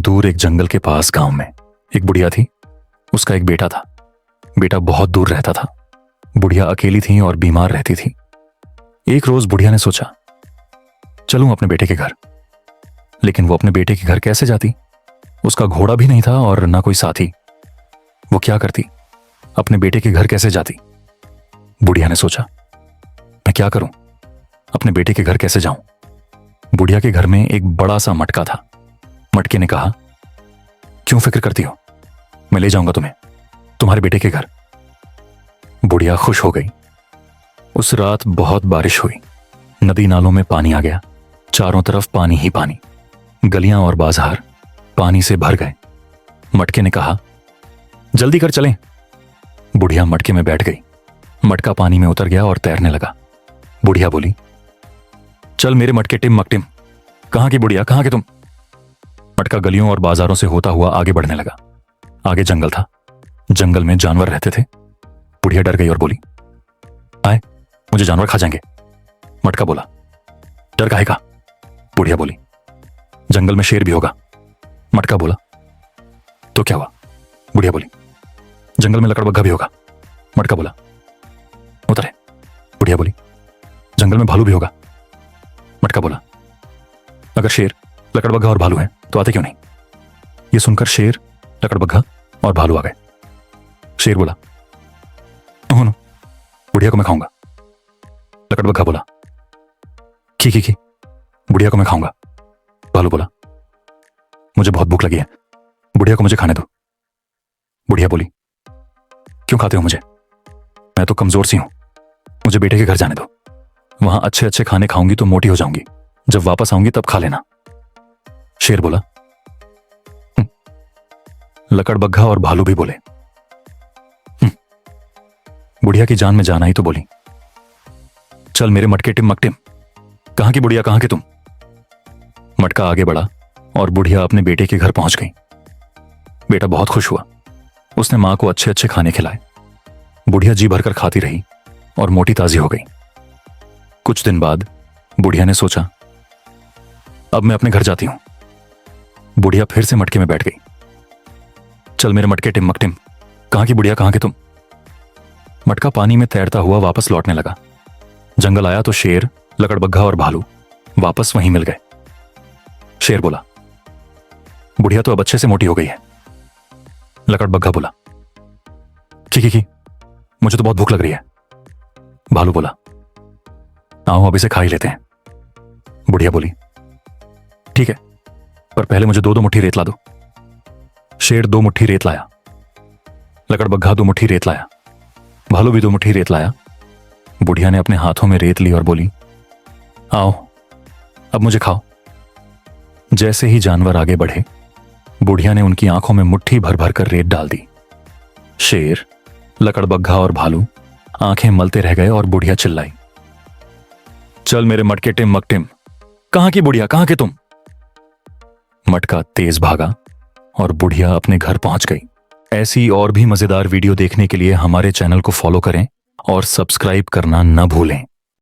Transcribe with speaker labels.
Speaker 1: दूर एक जंगल के पास गांव में एक बुढ़िया थी। उसका एक बेटा था। बेटा बहुत दूर रहता था। बुढ़िया अकेली थी और बीमार रहती थी। एक रोज बुढ़िया ने सोचा, चलूं अपने बेटे के घर। लेकिन वो अपने बेटे के घर कैसे जाती? उसका घोड़ा भी नहीं था और ना कोई साथी। वो क्या करती? अपने बेटे के घर कैसे जाती? बुढ़िया ने सोचा, मैं क्या करूं? अपने बेटे के घर कैसे जाऊं? बुढ़िया के घर में एक बड़ा सा मटका था। मटके ने कहा, क्यों फिक्र करती हो? मैं ले जाऊंगा तुम्हें तुम्हारे बेटे के घर। बुढ़िया खुश हो गई। उस रात बहुत बारिश हुई। नदी नालों में पानी आ गया। चारों तरफ पानी ही पानी। गलियां और बाजार पानी से भर गए। मटके ने कहा, जल्दी कर चलें। बुढ़िया मटके में बैठ गई। मटका पानी में उतर गया और तैरने लगा। बुढ़िया बोली, चल मेरे मटके टिम मकटिम। कहां की बुढ़िया, कहां के तुम? मटका गलियों और बाजारों से होता हुआ आगे बढ़ने लगा। आगे जंगल था। जंगल में जानवर रहते थे। बुढ़िया डर गई और बोली, आए, मुझे जानवर खा जाएंगे। मटका बोला, डर काहे का? बुढ़िया बोली, जंगल में शेर भी होगा। मटका बोला, तो क्या हुआ? बुढ़िया बोली, जंगल में लकड़बग्घा भी होगा। मटका बोला, उतरे। बुढ़िया बोली, जंगल में भालू भी होगा। मटका बोला, अगर शेर, लकड़बग्घा और भालू हैं तो आते क्यों नहीं? ये सुनकर शेर, लकड़बग्घा और भालू आ गए। शेर बोला, ओह नो, बुढ़िया को मैं खाऊंगा। लकड़बग्घा बोला, खी, बुढ़िया को मैं खाऊंगा। भालू बोला, मुझे बहुत भूख लगी है, बुढ़िया को मुझे खाने दो। बुढ़िया बोली, क्यों खाते हो मुझे? मैं तो कमजोर सी हूं, मुझे बेटे के घर जाने दो। वहां अच्छे अच्छे खाने खाऊंगी तो मोटी हो जाऊंगी। जब वापस आऊंगी तब खा लेना। शेर बोला, लकड़बग्घा और भालू भी बोले, बुढ़िया की जान में जान आई तो बोली, चल मेरे मटके टिम मकटिम। कहां की बुढ़िया, कहां के तुम? मटका आगे बढ़ा और बुढ़िया अपने बेटे के घर पहुंच गई। बेटा बहुत खुश हुआ। उसने मां को अच्छे अच्छे खाने खिलाए। बुढ़िया जी भरकर खाती रही और मोटी ताजी हो गई। कुछ दिन बाद बुढ़िया ने सोचा, अब मैं अपने घर जाती हूं। बुढ़िया फिर से मटके में बैठ गई। चल मेरे मटके टिम मकटिम। कहां की बुढ़िया, कहां के तुम? मटका पानी में तैरता हुआ वापस लौटने लगा। जंगल आया तो शेर, लकड़बग्घा और भालू वापस वहीं मिल गए। शेर बोला, बुढ़िया तो अब अच्छे से मोटी हो गई है। लकड़बग्घा बोला, की, मुझे तो बहुत भूख लग रही है। भालू बोला, आओ अब इसे खा ही लेते हैं। बुढ़िया बोली, ठीक है, पर पहले मुझे दो मुट्ठी रेत ला दो। शेर 2 मुट्ठी रेत लाया। लकड़बग्घा 2 मुट्ठी रेत लाया। भालू भी 2 मुट्ठी रेत लाया। बुढ़िया ने अपने हाथों में रेत ली और बोली, आओ अब मुझे खाओ। जैसे ही जानवर आगे बढ़े, बुढ़िया ने उनकी आंखों में मुट्ठी भर भर कर रेत डाल दी। शेर, लकड़बग्घा और भालू आंखें मलते रह गए और बुढ़िया चिल्लाई, चल मेरे मटके टिम मकटिम। कहां की बुढ़िया, कहां के तुम? मटका तेज भागा और बुढ़िया अपने घर पहुंच गई। ऐसी और भी मजेदार वीडियो देखने के लिए हमारे चैनल को फॉलो करें और सब्सक्राइब करना न भूलें।